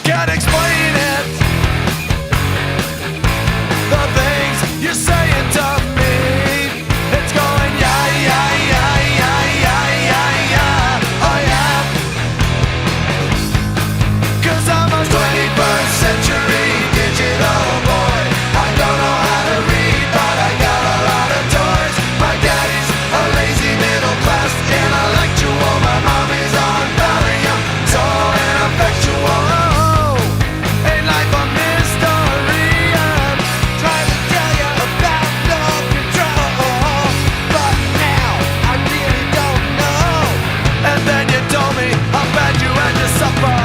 Can't explain it. The things you're saying to me, it's going yeah, yeah, yeah, yeah, yeah, yeah, yeah, oh yeah. 'Cause I'm a 21st century digital boy. I don't know how to read, but I got a lot of toys. My daddy's a lazy middle class intellectual. My mommy's on Valium, so ineffectual. Ain't life a mystery? I'm trying to tell you about no control, but now I really don't know. And then you told me how bad you had to suffer.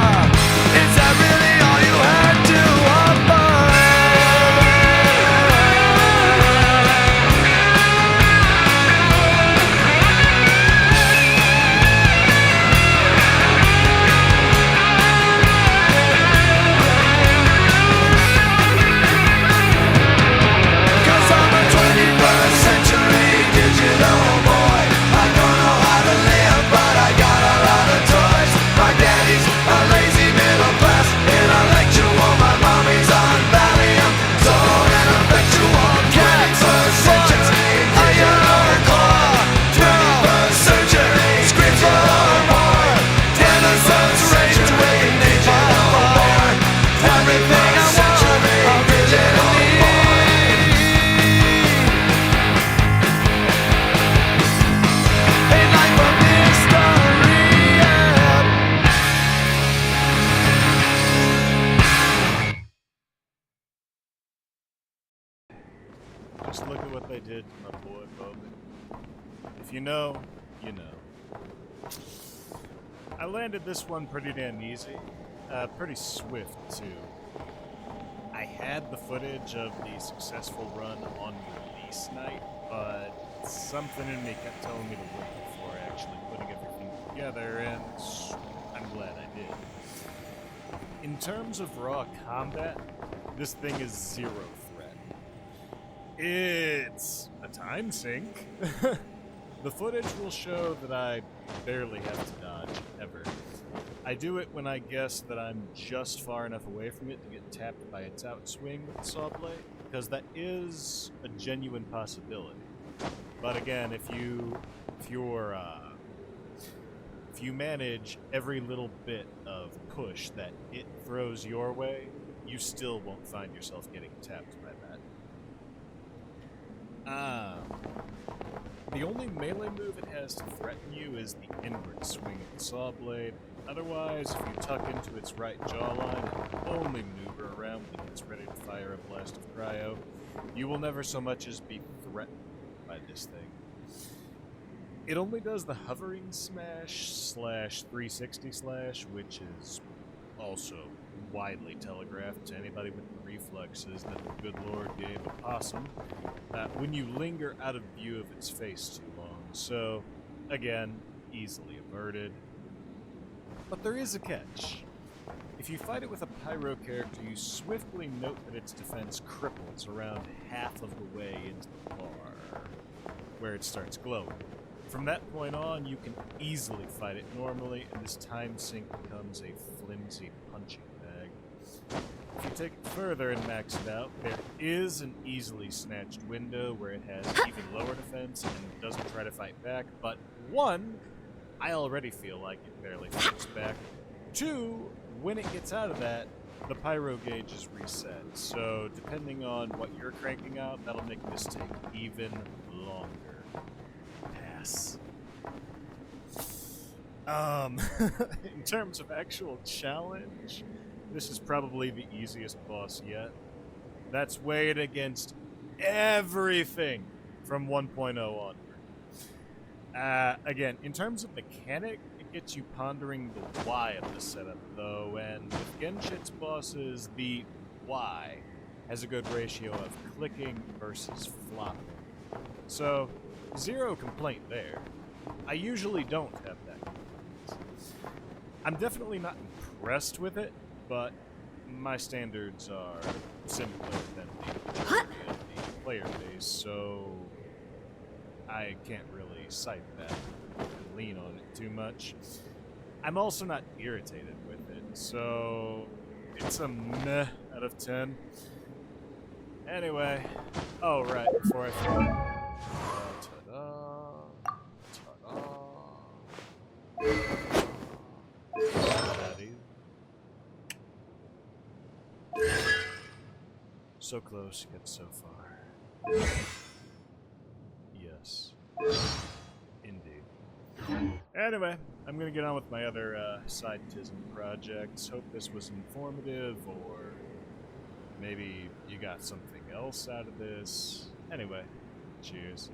Is that really all you had to offer? Cause I'm a 21st century digital boy. I don't know how to live, but I got a lot of toys. My daddy's a lazy middle class intellectual. My mommy's on Valium, so ineffectual. 21st century digital boy. 21st century digital boy. 21st century digital boy. Everything I want, digital boy. Ain't life a mystery? Just look at what they did to my boy Bobby. If you know, you know. I landed this one pretty damn easy. Pretty swift, too. I had the footage of the successful run on release night, but something in me kept telling me to wait before actually putting everything together, and I'm glad I did. In terms of raw combat, this thing is zero threat. It's a time sink. The footage will show that I barely have to dodge, ever. I do it when I guess that I'm just far enough away from it to get tapped by its outswing with the saw blade, because that is a genuine possibility. But again, if you manage every little bit of push that it throws your way, you still won't find yourself getting tapped by that. The only melee move it has to threaten you is the inward swing of the saw blade. Otherwise, if you tuck into its right jawline and only maneuver around when it's ready to fire a blast of cryo, you will never so much as be threatened by this thing. It only does the hovering smash / 360 slash, which is also widely telegraphed to anybody with the reflexes that the good Lord gave a possum, when you linger out of view of its face too long. So, again, easily averted. But there is a catch. If you fight it with a pyro character, you swiftly note that its defense cripples around half of the way into the bar, where it starts glowing. From that point on, you can easily fight it normally, and this time sink becomes a flimsy punching bag. If you take it further and max it out, there is an easily snatched window where it has even lower defense and doesn't try to fight back, but one, I already feel like it barely fights back. Two, when it gets out of that, the pyro gauge is reset, so depending on what you're cranking out, that'll make this take even longer. Pass. In terms of actual challenge, this is probably the easiest boss yet. That's weighed against everything from 1.0 onward. Again, in terms of mechanic, it gets you pondering the why of the setup, though, and with Genshin's bosses, the why has a good ratio of clicking versus flopping. So, zero complaint there. I usually don't have that complaint. I'm definitely not impressed with it, but my standards are simpler than the majority of the player base, so I can't really cite that and lean on it too much. I'm also not irritated with it, so It's a meh out of 10. Anyway, oh right, before I forget. Ta-da, ta-da. That is. So close, yet so far. Yes. Indeed. Anyway, I'm gonna get on with my other scientism projects. Hope this was informative, or maybe you got something else out of this. Anyway, cheers.